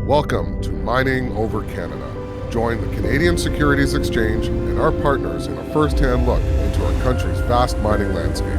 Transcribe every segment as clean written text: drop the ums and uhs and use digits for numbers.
Welcome to Mining Over Canada. Join the Canadian Securities Exchange and our partners in a first-hand look into our country's vast mining landscape.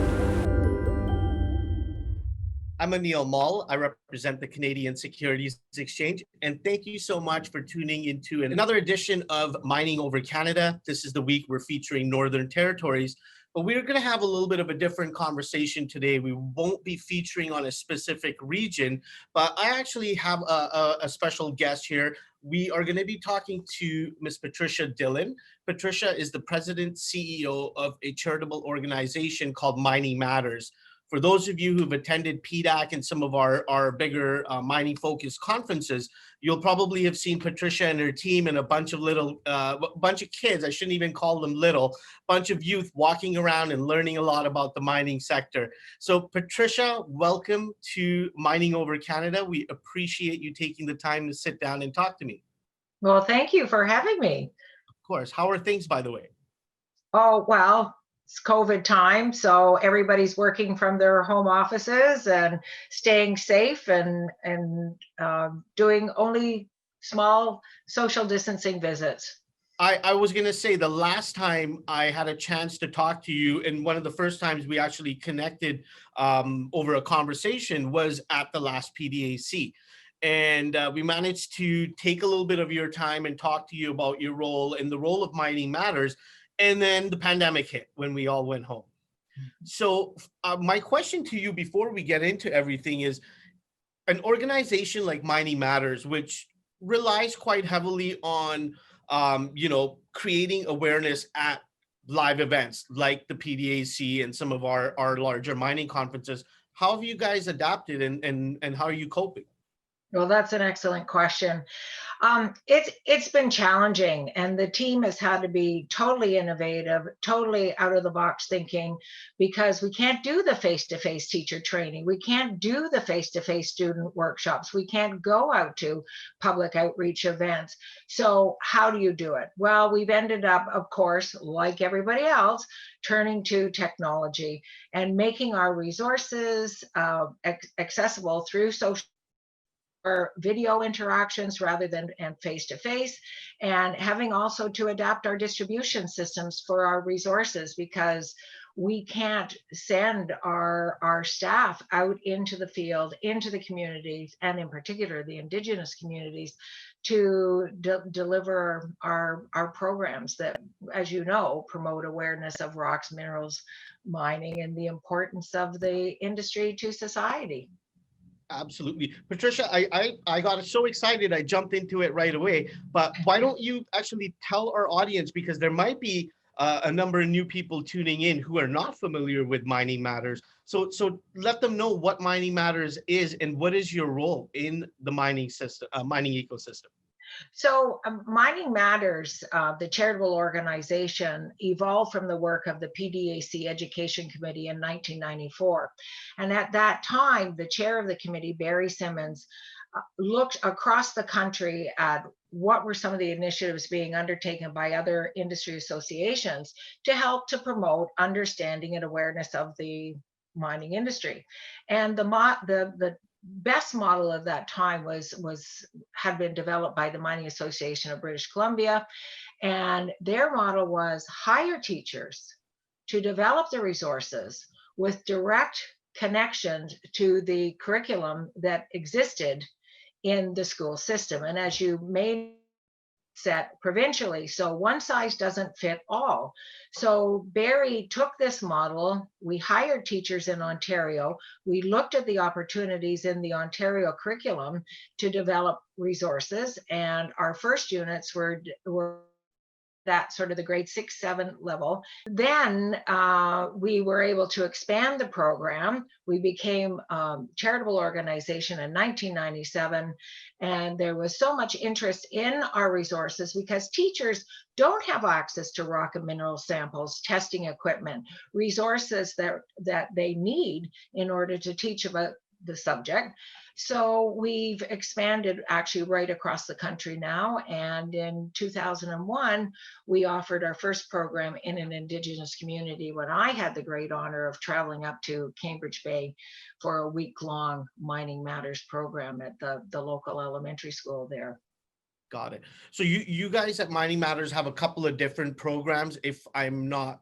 I'm Anil. I represent the Canadian Securities Exchange, and thank you so much for tuning into another edition of Mining Over Canada. This is the week we're featuring Northern Territories, but we're going to have a little bit of a different conversation today. We won't be featuring on a specific region, but I actually have a special guest here. We are going to be talking to Ms. Patricia Dillon. Patricia is the president CEO of a charitable organization called Mining Matters. For those of you who've attended PDAC and some of our bigger mining-focused conferences, you'll probably have seen Patricia and her team and a bunch of kids, I shouldn't even call them little, bunch of youth walking around and learning a lot about the mining sector. So Patricia, welcome to Mining Over Canada. We appreciate you taking the time to sit down and talk to me. Well, thank you for having me. Of course. How are things, by the way? Oh, well, it's COVID time, so everybody's working from their home offices and staying safe and doing only small social distancing visits. I was going to say the last time I had a chance to talk to you, and one of the first times we actually connected over a conversation was at the last PDAC. And we managed to take a little bit of your time and talk to you about your role and the role of Mining Matters. And then the pandemic hit when we all went home. So my question to you before we get into everything is, an organization like Mining Matters, which relies quite heavily on, creating awareness at live events like the PDAC and some of our larger mining conferences, how have you guys adapted and how are you coping? Well, that's an excellent question. It's been challenging, and the team has had to be totally innovative, totally out of the box thinking, because we can't do the face-to-face teacher training. We can't do the face-to-face student workshops. We can't go out to public outreach events. So how do you do it? Well, we've ended up, of course, like everybody else, turning to technology and making our resources accessible through social video interactions rather than face-to-face, and having also to adapt our distribution systems for our resources, because we can't send our staff out into the field, into the communities, and in particular the Indigenous communities, to deliver our programs that, as you know, promote awareness of rocks, minerals, mining, and the importance of the industry to society. Absolutely. Patricia, I got so excited, I jumped into it right away. But why don't you actually tell our audience, because there might be a number of new people tuning in who are not familiar with Mining Matters. So let them know what Mining Matters is and what is your role in the mining system, mining ecosystem. So Mining Matters, the charitable organization, evolved from the work of the PDAC Education Committee in 1994. And at that time, the chair of the committee, Barry Simmons, looked across the country at what were some of the initiatives being undertaken by other industry associations to help to promote understanding and awareness of the mining industry. And the best model of that time had been developed by the Mining Association of British Columbia, and their model was hire teachers to develop the resources with direct connections to the curriculum that existed in the school system. And as you may set provincially, so one size doesn't fit all. So Barry took this model, we hired teachers in Ontario, we looked at the opportunities in the Ontario curriculum to develop resources, and our first units were that sort of the grade 6, 7 level. Then we were able to expand the program. We became a charitable organization in 1997, and there was so much interest in our resources because teachers don't have access to rock and mineral samples, testing equipment, resources that they need in order to teach about the subject. So we've expanded actually right across the country now. And in 2001, we offered our first program in an Indigenous community when I had the great honor of traveling up to Cambridge Bay for a week-long Mining Matters program at the local elementary school there. Got it. So you guys at Mining Matters have a couple of different programs, if I'm not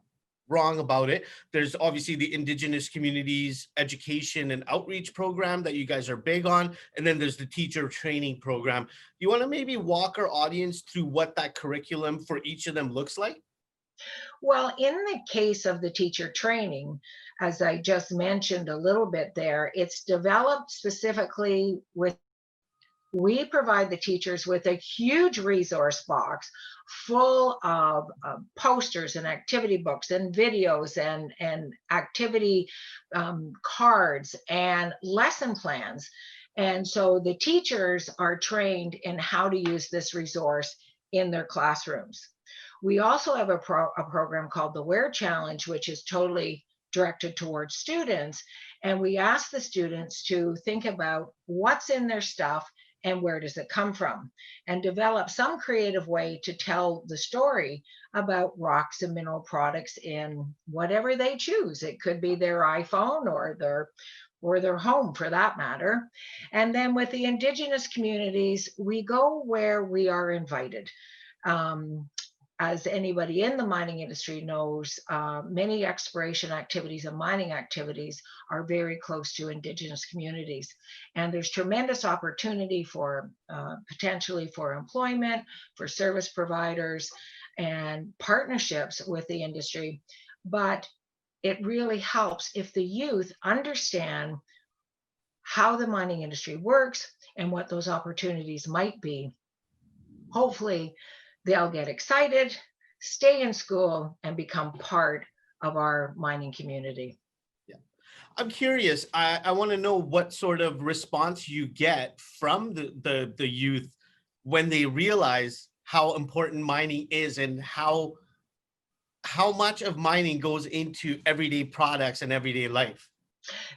wrong about it. There's obviously the Indigenous Communities Education and Outreach program that you guys are big on, and then there's the teacher training program. You want to maybe walk our audience through what that curriculum for each of them looks like? Well, in the case of the teacher training, as I just mentioned a little bit there, it's developed specifically with, we provide the teachers with a huge resource box full of posters and activity books and videos and activity cards and lesson plans. And so the teachers are trained in how to use this resource in their classrooms. We also have a program called the WHERE Challenge, which is totally directed towards students. And we ask the students to think about what's in their stuff and where does it come from, and develop some creative way to tell the story about rocks and mineral products in whatever they choose. It could be their iPhone or their home for that matter. And then with the Indigenous communities, we go where we are invited. As anybody in the mining industry knows, many exploration activities and mining activities are very close to Indigenous communities. And there's tremendous opportunity for potentially for employment, for service providers, and partnerships with the industry. But it really helps if the youth understand how the mining industry works and what those opportunities might be. Hopefully, they'll get excited, stay in school, and become part of our mining community. Yeah. I'm curious. I want to know what sort of response you get from the youth when they realize how important mining is and how much of mining goes into everyday products and everyday life.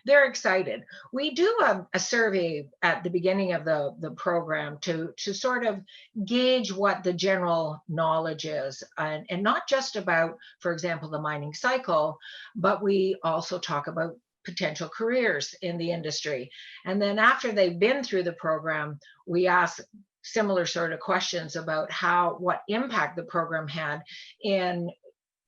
They're excited. We do a survey at the beginning of the program to sort of gauge what the general knowledge is, and not just about, for example, the mining cycle, but we also talk about potential careers in the industry. And then after they've been through the program, we ask similar sort of questions about what impact the program had in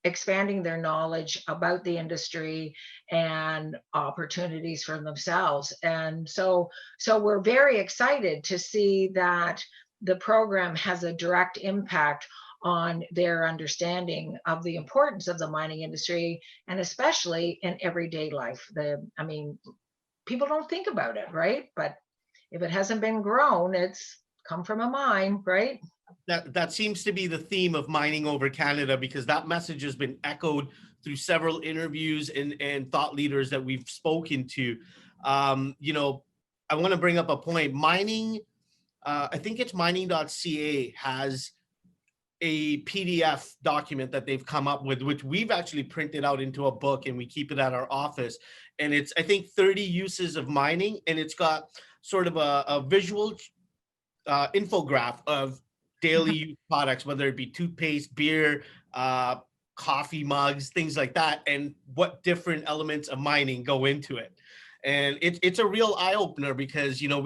expanding their knowledge about the industry and opportunities for themselves. And so we're very excited to see that the program has a direct impact on their understanding of the importance of the mining industry, and especially in everyday life. I mean, people don't think about it, right? But if it hasn't been grown, it's come from a mine, right? That seems to be the theme of Mining Over Canada, because that message has been echoed through several interviews and thought leaders that we've spoken to. You know, I want to bring up a point. Mining, I think it's mining.ca has a PDF document that they've come up with, which we've actually printed out into a book and we keep it at our office. And it's, I think, 30 uses of mining, and it's got sort of a visual infograph of daily use products, whether it be toothpaste, beer, coffee mugs, things like that, and what different elements of mining go into it. And it's a real eye opener, because, you know,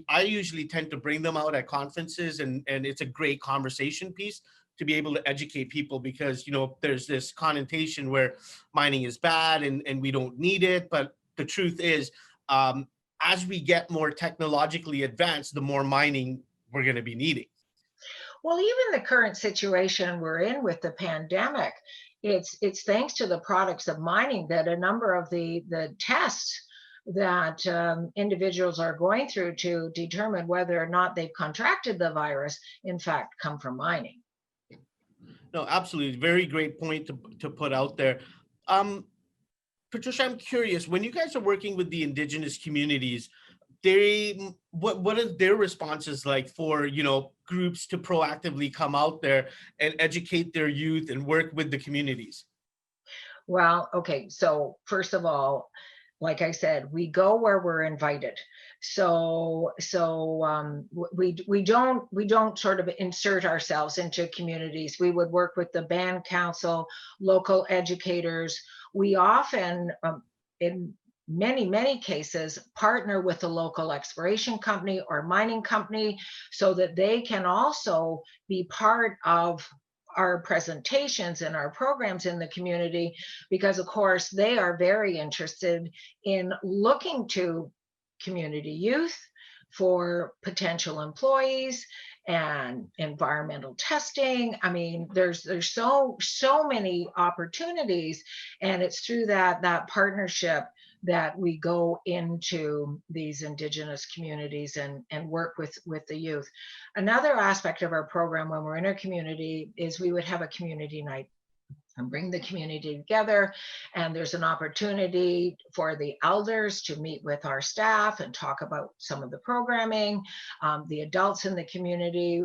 I usually tend to bring them out at conferences, and it's a great conversation piece to be able to educate people, because, you know, there's this connotation where mining is bad and we don't need it. But the truth is, as we get more technologically advanced, the more mining we're going to be needing. Well, even the current situation we're in with the pandemic, it's thanks to the products of mining that a number of the tests that individuals are going through to determine whether or not they've contracted the virus, in fact, come from mining. No, absolutely. Very great point to put out there. Patricia, I'm curious, when you guys are working with the Indigenous communities, what are their responses like for, you know, groups to proactively come out there and educate their youth and work with the communities? Well, okay, so first of all, like I said, we go where we're invited. We don't sort of insert ourselves into communities. We would work with the band council, local educators. We often, in many cases, partner with a local exploration company or mining company so that they can also be part of our presentations and our programs in the community, because of course they are very interested in looking to community youth for potential employees and environmental testing. I mean, there's so many opportunities, and it's through that partnership that we go into these Indigenous communities and work with the youth. Another aspect of our program when we're in our community is we would have a community night and bring the community together. And there's an opportunity for the elders to meet with our staff and talk about some of the programming. The adults in the community,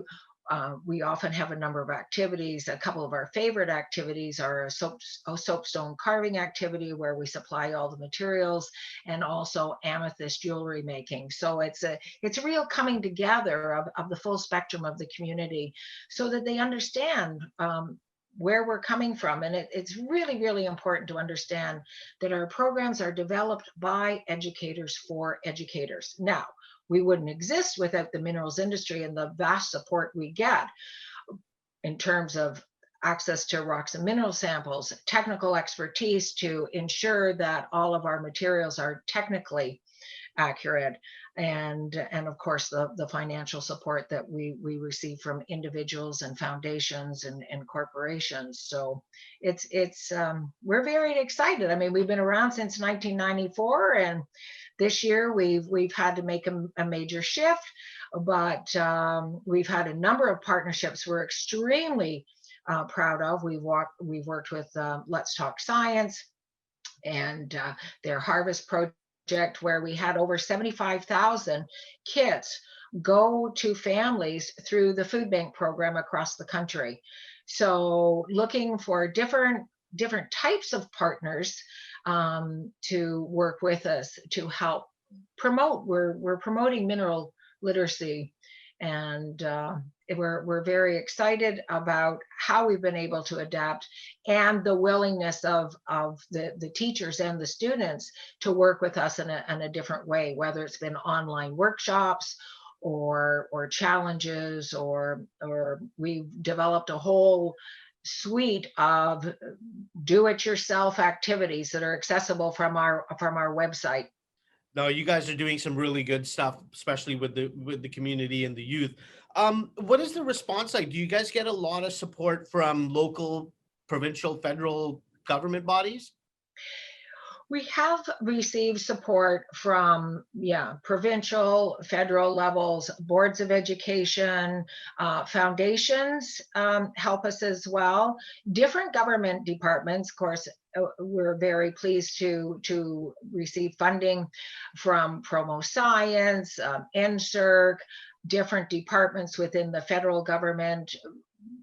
we often have a number of activities. A couple of our favorite activities are a soapstone carving activity where we supply all the materials, and also amethyst jewelry making. So it's a real coming together of the full spectrum of the community so that they understand where we're coming from. And it's really, really important to understand that our programs are developed by educators for educators. Now, we wouldn't exist without the minerals industry and the vast support we get in terms of access to rocks and mineral samples, technical expertise to ensure that all of our materials are technically accurate, and of course the financial support that we receive from individuals and foundations and corporations. So it's we're very excited. I mean, we've been around since 1994, and this year we've had to make a major shift, but we've had a number of partnerships we're extremely proud of. We've worked with Let's Talk Science and their Harvest Project, where we had over 75,000 kits go to families through the food bank program across the country. So looking for different types of partners to work with us to help promote. We're promoting mineral literacy, and we're very excited about how we've been able to adapt, and the willingness of the teachers and the students to work with us in a different way, whether it's been online workshops or challenges, or we've developed a whole suite of do-it-yourself activities that are accessible from our website. No, you guys are doing some really good stuff, especially with the community and the youth. What is the response like? Do you guys get a lot of support from local, provincial, federal government bodies? We have received support from, provincial, federal levels, boards of education, foundations help us as well. Different government departments, of course, we're very pleased to receive funding from Promo Science, NSERC, different departments within the federal government,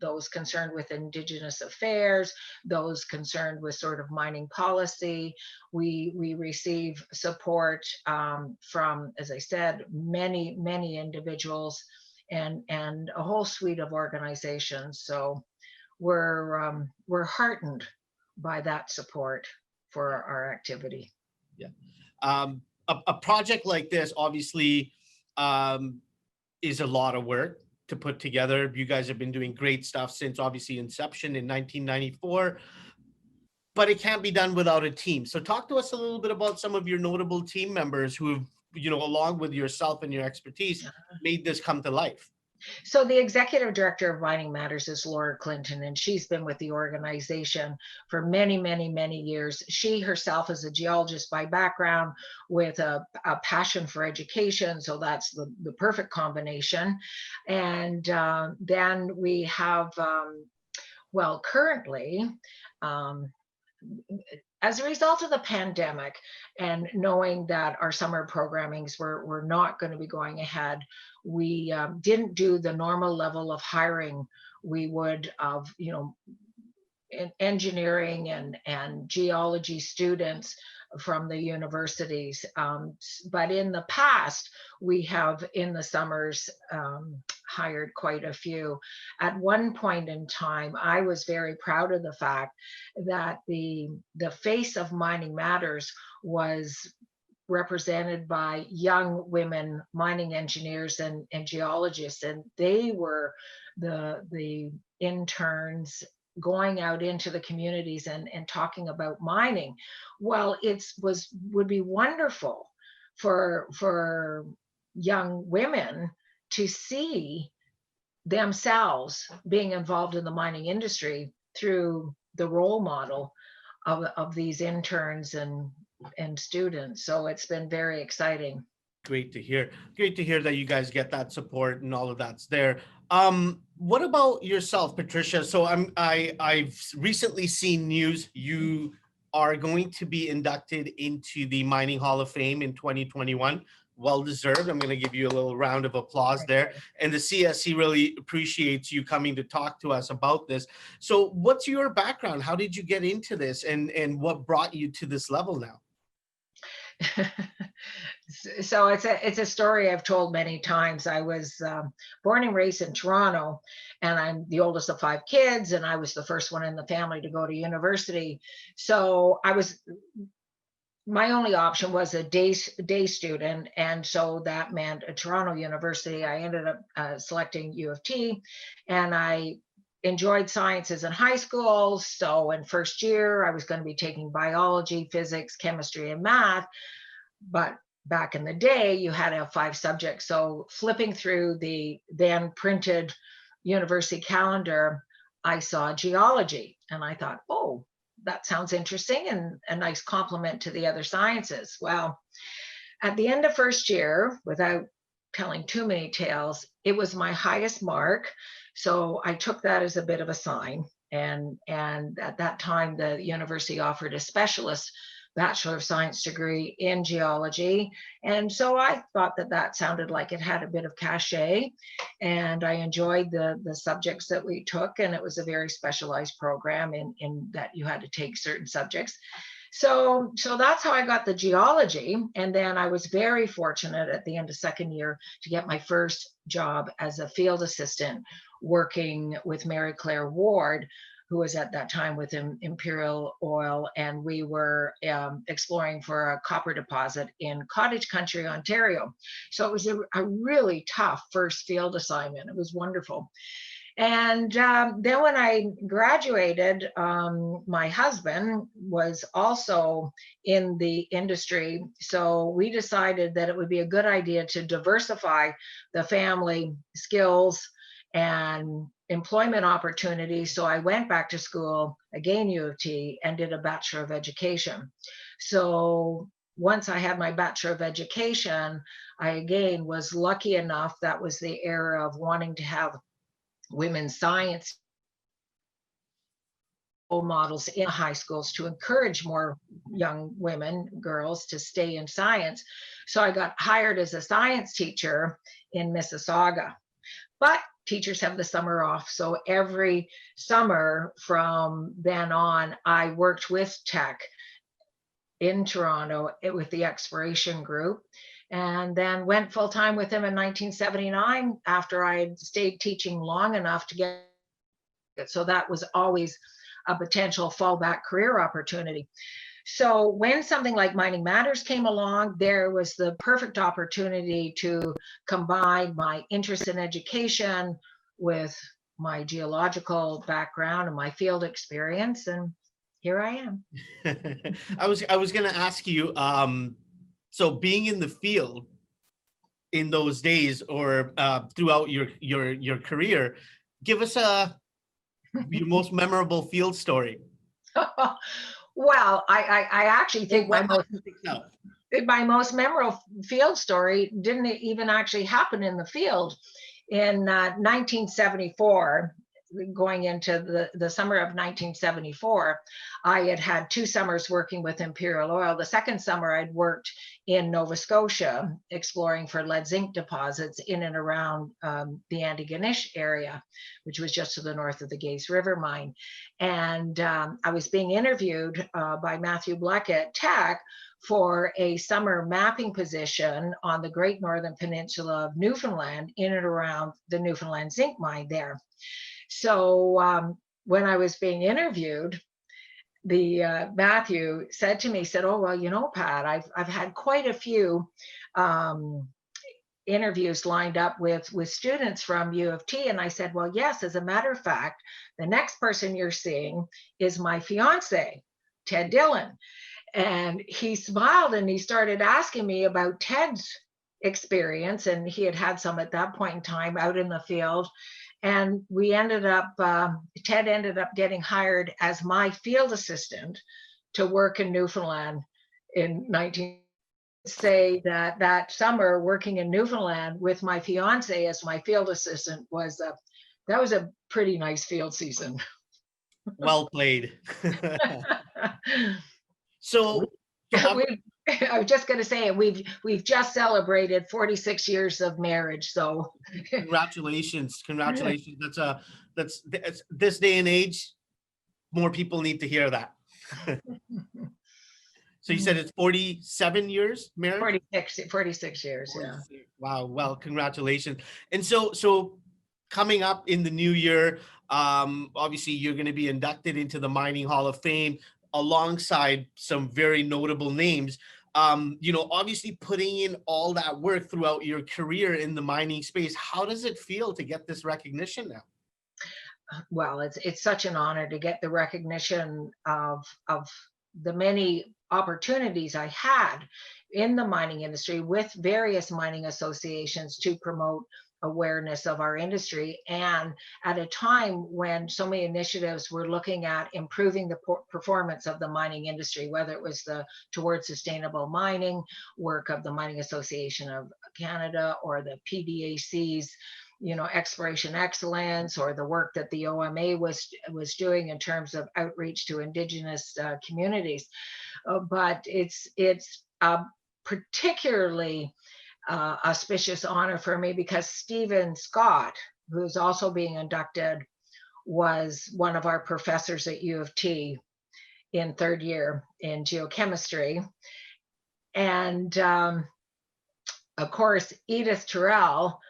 those concerned with Indigenous affairs, those concerned with sort of mining policy. We receive support from, as I said, many individuals and a whole suite of organizations. So we're heartened by that support for our activity. Yeah. A project like this obviously is a lot of work to put together. You guys have been doing great stuff since obviously inception in 1994, but it can't be done without a team. So talk to us a little bit about some of your notable team members who have, along with yourself and your expertise, made this come to life. So the executive director of Mining Matters is Laura Clinton, and she's been with the organization for many years. She herself is a geologist by background with a passion for education, so that's the perfect combination. And then we have, currently, as a result of the pandemic and knowing that our summer programmings were not going to be going ahead, we didn't do the normal level of hiring we would have, engineering and geology students from the universities. But in the past, we have in the summers hired quite a few. At one point in time, I was very proud of the fact that the face of Mining Matters was represented by young women mining engineers and geologists, and they were the interns going out into the communities and talking about mining. Well, would be wonderful for young women to see themselves being involved in the mining industry through the role model of these interns and students. So it's been very exciting. Great to hear. Great to hear that you guys get that support and all of that's there. What about yourself, Patricia? So I've recently seen news you are going to be inducted into the Mining Hall of Fame in 2021. Well deserved. I'm going to give you a little round of applause there. And the CSC really appreciates you coming to talk to us about this. So what's your background? How did you get into this, and what brought you to this level now? So it's a story I've told many times. I was born and raised in Toronto, and I'm the oldest of 5 kids, and I was the first one in the family to go to university. So my only option was a day student, and so that meant a Toronto university. I ended up selecting U of T, and I enjoyed sciences in high school. So in first year, I was going to be taking biology, physics, chemistry, and math. But back in the day, you had to have 5 subjects. So flipping through the then printed university calendar, I saw geology, and I thought, oh, that sounds interesting and a nice complement to the other sciences. Well, at the end of first year, without telling too many tales, it was my highest mark. So I took that as a bit of a sign. And at that time, the university offered a specialist Bachelor of Science degree in geology. And so I thought that sounded like it had a bit of cachet. And I enjoyed the subjects that we took. And it was a very specialized program in that you had to take certain subjects. So that's how I got the geology. And then I was very fortunate at the end of second year to get my first job as a field assistant working with Mary Claire Ward, who was at that time with Imperial Oil, and we were exploring for a copper deposit in Cottage Country, Ontario. So it was a really tough first field assignment. It was wonderful. And then when I graduated, my husband was also in the industry. So we decided that it would be a good idea to diversify the family skills and employment opportunities. So I went back to school, again, U of T, and did a Bachelor of Education. So once I had my Bachelor of Education, I again was lucky enough, that was the era of wanting to have women's science role models in high schools to encourage more young women, girls, to stay in science. So I got hired as a science teacher in Mississauga. But teachers have the summer off. So every summer from then on, I worked with tech in Toronto with the exploration group, and then went full time with them in 1979 after I had stayed teaching long enough to get it. So that was always a potential fallback career opportunity. So when something like Mining Matters came along, there was the perfect opportunity to combine my interest in education with my geological background and my field experience, and here I am. I was going to ask you, so being in the field in those days, or throughout your career, give us your most memorable field story. Well, I actually think my most memorable field story didn't even actually happen in the field. In 1974, going into the summer of 1974, I had 2 summers working with Imperial Oil. The second summer I'd worked in Nova Scotia, exploring for lead zinc deposits in and around the Indigenous area, which was just to the north of the Gaze River mine. And I was being interviewed by Matthew Bleck at Tech for a summer mapping position on the Great Northern Peninsula of Newfoundland in and around the Newfoundland zinc mine there. So when I was being interviewed, the Matthew said to me, said, "Oh, well, you know, Pat, I've had quite a few interviews lined up with students from U of T." And I said, "Well, yes, as a matter of fact, the next person you're seeing is my fiance, Ted Dillon." And he smiled and he started asking me about Ted's experience. And he had some at that point in time out in the field. And we ended up, Ted ended up getting hired as my field assistant to work in Newfoundland in 19. Say that summer working in Newfoundland with my fiance as my field assistant was a pretty nice field season. Well played. So I was just going to say, we've just celebrated 46 years of marriage. So congratulations. That's this day and age, more people need to hear that. So you said it's 47 years marriage? 46 years, yeah. Wow, well, congratulations. And so coming up in the new year, obviously you're going to be inducted into the Mining Hall of Fame alongside some very notable names. Obviously putting in all that work throughout your career in the mining space, how does it feel to get this recognition now? Well, it's such an honor to get the recognition of the many opportunities I had in the mining industry with various mining associations to promote awareness of our industry, and at a time when so many initiatives were looking at improving the performance of the mining industry, whether it was the towards sustainable mining work of the Mining Association of Canada or the PDAC's exploration excellence, or the work that the OMA was doing in terms of outreach to Indigenous communities. But it's particularly auspicious honor for me because Stephen Scott, who's also being inducted, was one of our professors at U of T in third year in geochemistry. And of course, Edith Terrell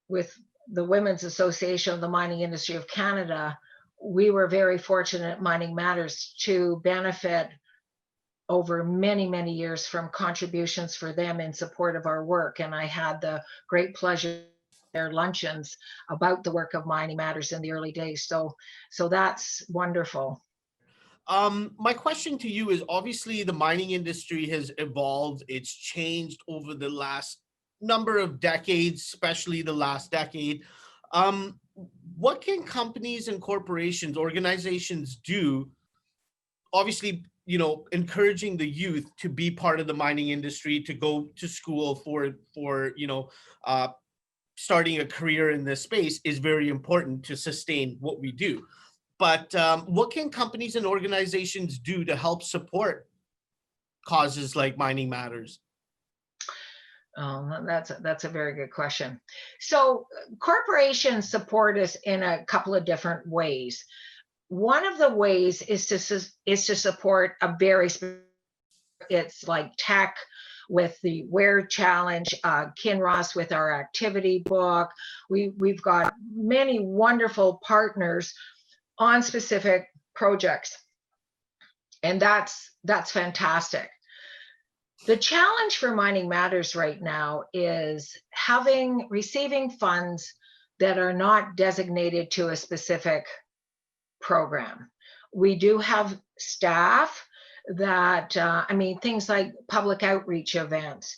with the Women's Association of the Mining Industry of Canada, we were very fortunate at Mining Matters to benefit over many, many years from contributions for them in support of our work. And I had the great pleasure their luncheons about the work of Mining Matters in the early days. So that's wonderful. My question to you is, obviously the mining industry has evolved. It's changed over the last number of decades, especially the last decade. What can companies and corporations, organizations do? Obviously, encouraging the youth to be part of the mining industry, to go to school for starting a career in this space is very important to sustain what we do. But what can companies and organizations do to help support causes like Mining Matters? That's a very good question. So corporations support us in a couple of different ways. One of the ways is to support a very, it's like tech with the Where Challenge, Kinross with our activity book. We've got many wonderful partners on specific projects, and that's fantastic. The challenge for Mining Matters right now is receiving funds that are not designated to a specific program. We do have staff that, things like public outreach events,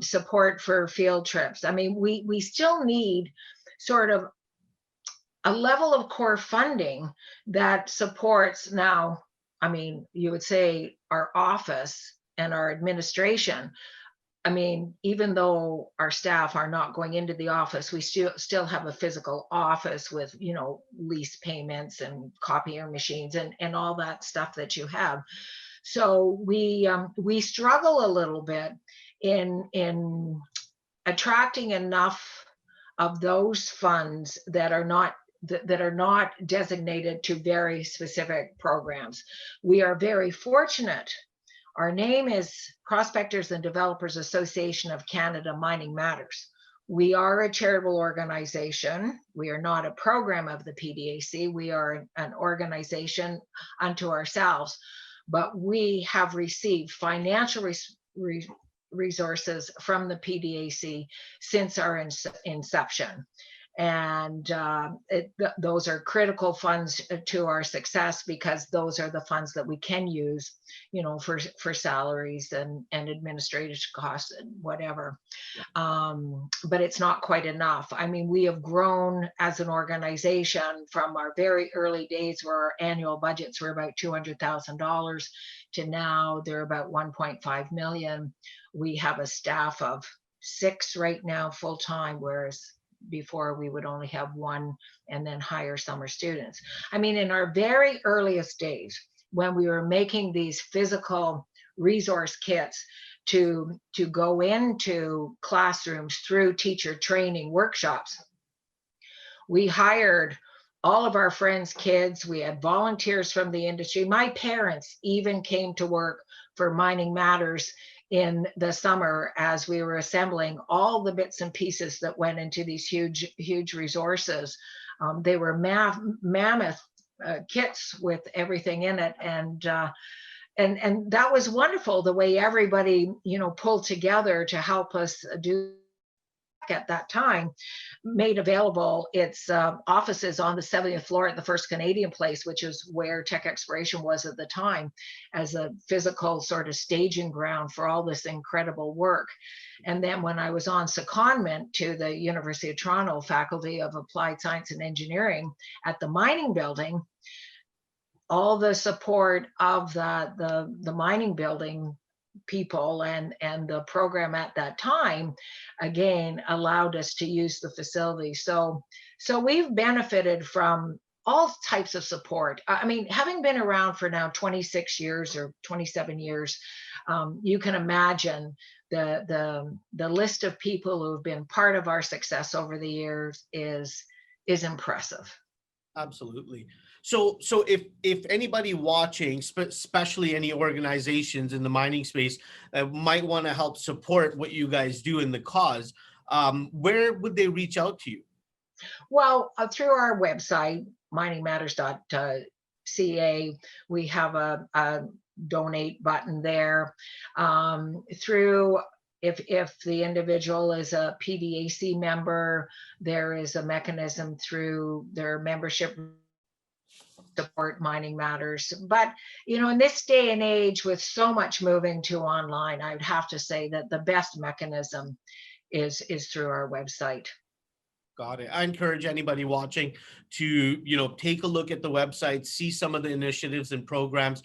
support for field trips. We still need sort of a level of core funding that supports now, you would say our office and our administration. Even though our staff are not going into the office, we still have a physical office with, lease payments and copier machines and all that stuff that you have. So we struggle a little bit in attracting enough of those funds that are not designated to very specific programs. We are very fortunate. Our name is Prospectors and Developers Association of Canada Mining Matters. We are a charitable organization. We are not a program of the PDAC. We are an organization unto ourselves, but we have received financial resources from the PDAC since our inception. And those are critical funds to our success, because those are the funds that we can use, for salaries and administrative costs and whatever. But it's not quite enough. I mean, we have grown as an organization from our very early days, where our annual budgets were about $200,000, to now they're about 1.5 million. We have a staff of 6 right now full-time, whereas before we would only have 1 and then hire summer students. I mean, in our very earliest days, when we were making these physical resource kits to go into classrooms through teacher training workshops, we hired all of our friends' kids. We had volunteers from the industry. My parents even came to work for Mining Matters in the summer as we were assembling all the bits and pieces that went into these huge resources. They were mammoth kits with everything in it, and that was wonderful, the way everybody pulled together to help us do. At that time, made available its offices on the 70th floor at the First Canadian Place, which is where Tech Exploration was at the time, as a physical sort of staging ground for all this incredible work. And then when I was on secondment to the University of Toronto Faculty of Applied Science and Engineering at the mining building, all the support of the mining building people and the program at that time, again, allowed us to use the facility. So we've benefited from all types of support. I mean, having been around for now 26 years or 27 years, you can imagine the list of people who have been part of our success over the years is impressive. Absolutely. So if anybody watching, especially any organizations in the mining space, might want to help support what you guys do in the cause, where would they reach out to you? Well, through our website, miningmatters.ca, we have a donate button there. Through if the individual is a PDAC member, there is a mechanism through their membership support Mining Matters. But in this day and age, with so much moving to online, I would have to say that the best mechanism is through our website. Got it. I encourage anybody watching to take a look at the website, see some of the initiatives and programs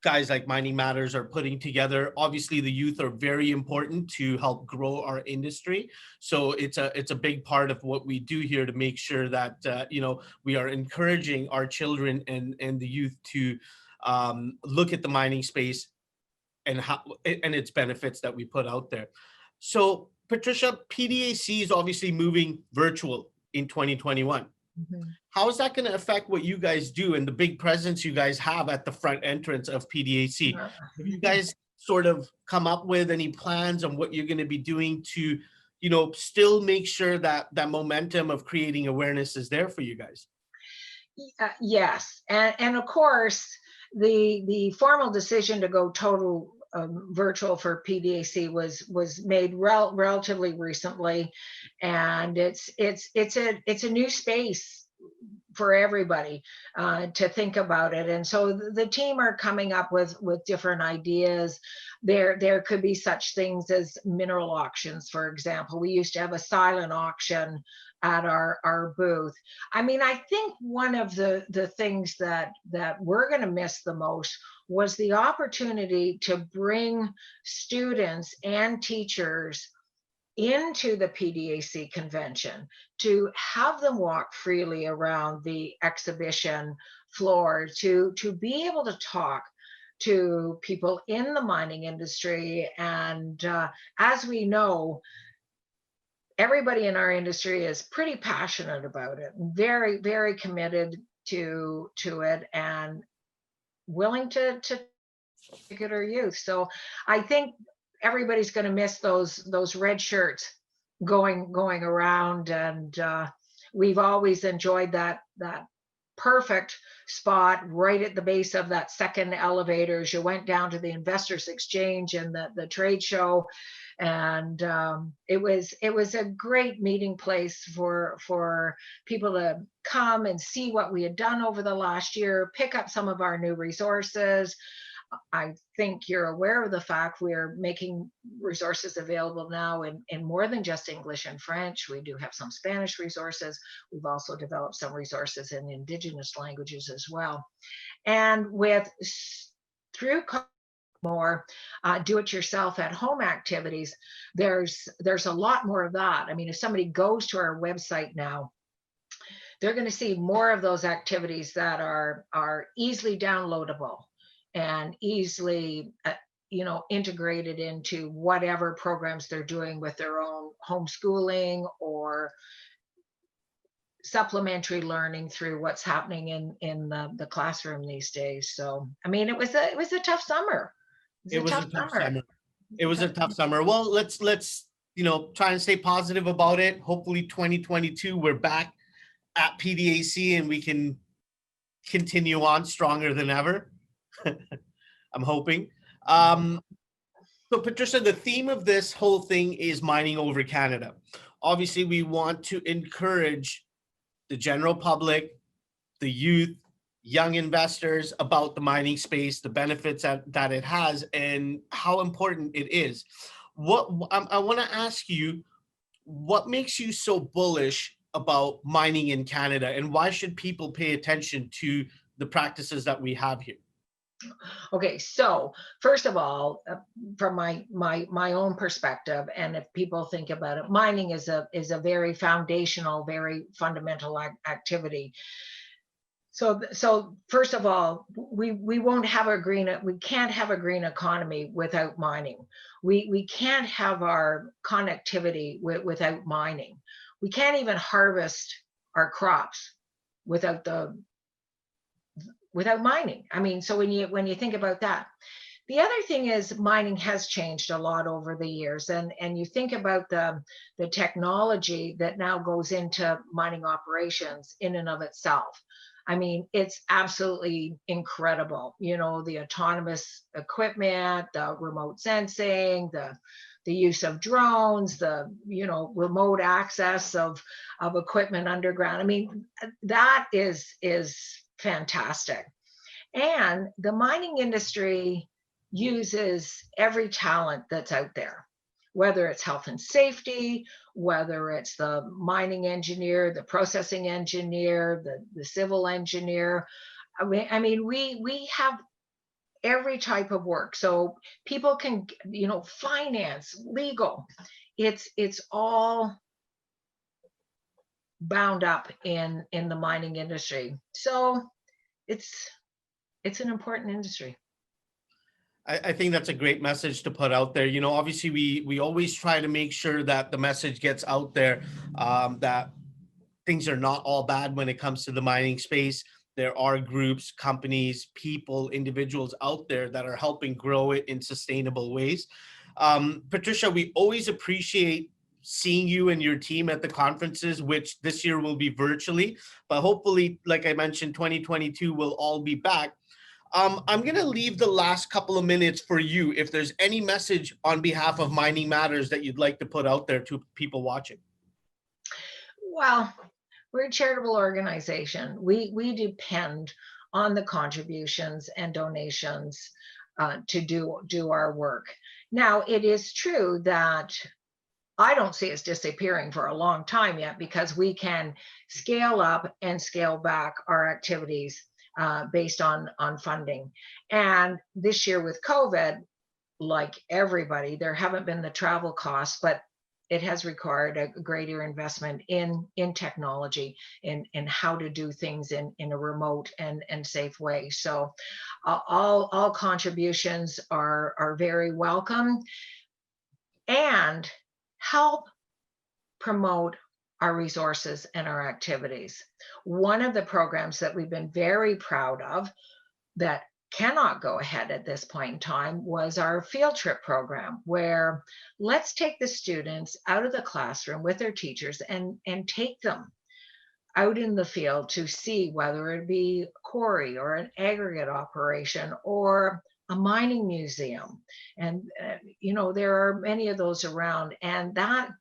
guys like Mining Matters are putting together. Obviously, the youth are very important to help grow our industry. So it's a big part of what we do here to make sure that we are encouraging our children and the youth to look at the mining space and its benefits that we put out there. So Patricia, PDAC is obviously moving virtual in 2021. Mm-hmm. How is that going to affect what you guys do and the big presence you guys have at the front entrance of PDAC? Have you guys sort of come up with any plans on what you're going to be doing to, still make sure that that momentum of creating awareness is there for you guys? Yes. And of course, the formal decision to go total virtual for PDAC was made relatively recently, and it's a new space for everybody to think about it. And so the team are coming up with different ideas. There could be such things as mineral auctions, for example. We used to have a silent auction at our booth. I mean, I think one of the things that we're going to miss the most was the opportunity to bring students and teachers into the PDAC convention, to have them walk freely around the exhibition floor, to be able to talk to people in the mining industry. And as we know, everybody in our industry is pretty passionate about it, very, very committed to it, and willing to take it or youth. So I think everybody's going to miss those red shirts going around, and we've always enjoyed that perfect spot right at the base of that second elevator as you went down to the investors exchange and the trade show. And it was a great meeting place for people to come and see what we had done over the last year, pick up some of our new resources. I think you're aware of the fact we're making resources available now in more than just English and French. We do have some Spanish resources. We've also developed some resources in Indigenous languages as well. And through more do-it-yourself at home activities, there's a lot more of that. I mean, if somebody goes to our website now, they're going to see more of those activities that are easily downloadable and easily integrated into whatever programs they're doing with their own homeschooling or supplementary learning through what's happening in the classroom these days. So I mean, it was a tough summer. It was a tough summer. It was a tough summer. Well, let's try and stay positive about it. Hopefully 2022 we're back at PDAC and we can continue on stronger than ever. I'm hoping. So Patricia, the theme of this whole thing is mining over Canada. Obviously, we want to encourage the general public, the youth, young investors about the mining space, the benefits that it has, and how important it is. I want to ask you, what makes you so bullish about mining in Canada, and why should people pay attention to the practices that we have here? Okay, so first of all, from my own perspective, and if people think about it, mining is a very foundational, very fundamental activity. So first of all, we can't have a green economy without mining. We can't have our connectivity without mining. We can't even harvest our crops without mining. I mean, so when you think about that, the other thing is mining has changed a lot over the years, and you think about the technology that now goes into mining operations in and of itself. I mean, it's absolutely incredible. The autonomous equipment, the remote sensing, the use of drones, the remote access of equipment underground. I mean, that is fantastic. And the mining industry uses every talent that's out there, whether it's health and safety, whether it's the mining engineer, the processing engineer, the civil engineer. I mean, we have every type of work. So people can, finance, legal, it's all bound up in the mining industry. So it's an important industry. I think that's a great message to put out there. Obviously we always try to make sure that the message gets out there, that things are not all bad when it comes to the mining space. There are groups, companies, people, individuals out there that are helping grow it in sustainable ways. Patricia, we always appreciate seeing you and your team at the conferences, which this year will be virtually, but hopefully, like I mentioned, 2022 will all be back. I'm going to leave the last couple of minutes for you. If there's any message on behalf of Mining Matters that you'd like to put out there to people watching. Well, we're a charitable organization. We depend on the contributions and donations to do our work. Now, it is true that I don't see us disappearing for a long time yet, because we can scale up and scale back our activities based on funding. And this year with COVID, like everybody, there haven't been the travel costs, but it has required a greater investment in technology, in how to do things in a remote and safe way. So all contributions are very welcome, and help promote our resources and our activities. One of the programs that we've been very proud of that cannot go ahead at this point in time was our field trip program, where let's take the students out of the classroom with their teachers and take them out in the field to see, whether it be a quarry or an aggregate operation or a mining museum. And there are many of those around, and that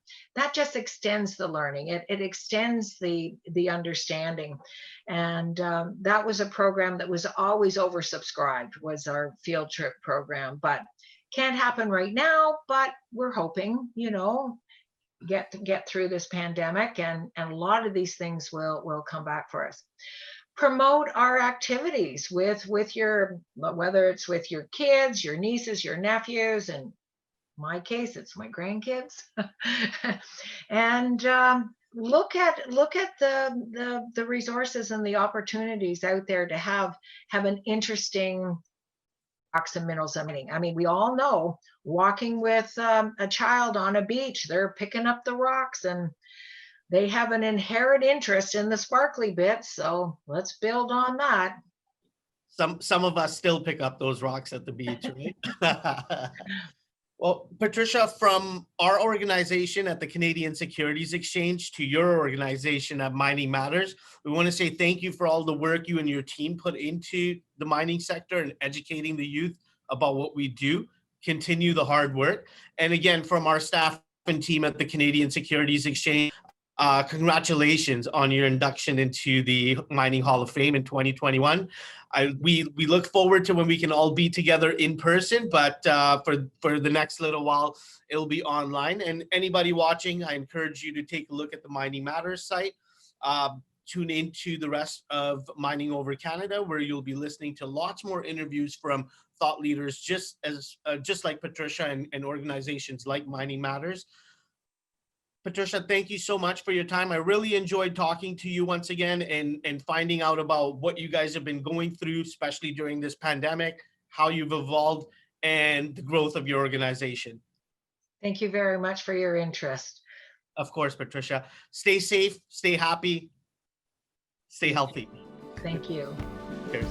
just extends the learning. It extends the understanding. And that was a program that was always oversubscribed, was our field trip program, but can't happen right now. But we're hoping, get through this pandemic, and a lot of these things will come back for us. Promote our activities with your, whether it's with your kids, your nieces, your nephews, and my case, it's my grandkids. And look at the resources and the opportunities out there to have an interesting rocks and minerals and mining. I mean, we all know, walking with a child on a beach, they're picking up the rocks, and they have an inherent interest in the sparkly bits. So let's build on that. Some of us still pick up those rocks at the beach, right? Well, Patricia, from our organization at the Canadian Securities Exchange to your organization at Mining Matters, we want to say thank you for all the work you and your team put into the mining sector and educating the youth about what we do. Continue the hard work. And again, from our staff and team at the Canadian Securities Exchange, congratulations on your induction into the Mining Hall of Fame in 2021. We look forward to when we can all be together in person, but for the next little while, it'll be online. And anybody watching, I encourage you to take a look at the Mining Matters site. Tune into the rest of Mining Over Canada, where you'll be listening to lots more interviews from thought leaders, just like Patricia and organizations like Mining Matters. Patricia, thank you so much for your time. I really enjoyed talking to you once again and finding out about what you guys have been going through, especially during this pandemic, how you've evolved, and the growth of your organization. Thank you very much for your interest. Of course, Patricia. Stay safe, stay happy, stay healthy. Thank you. Cheers.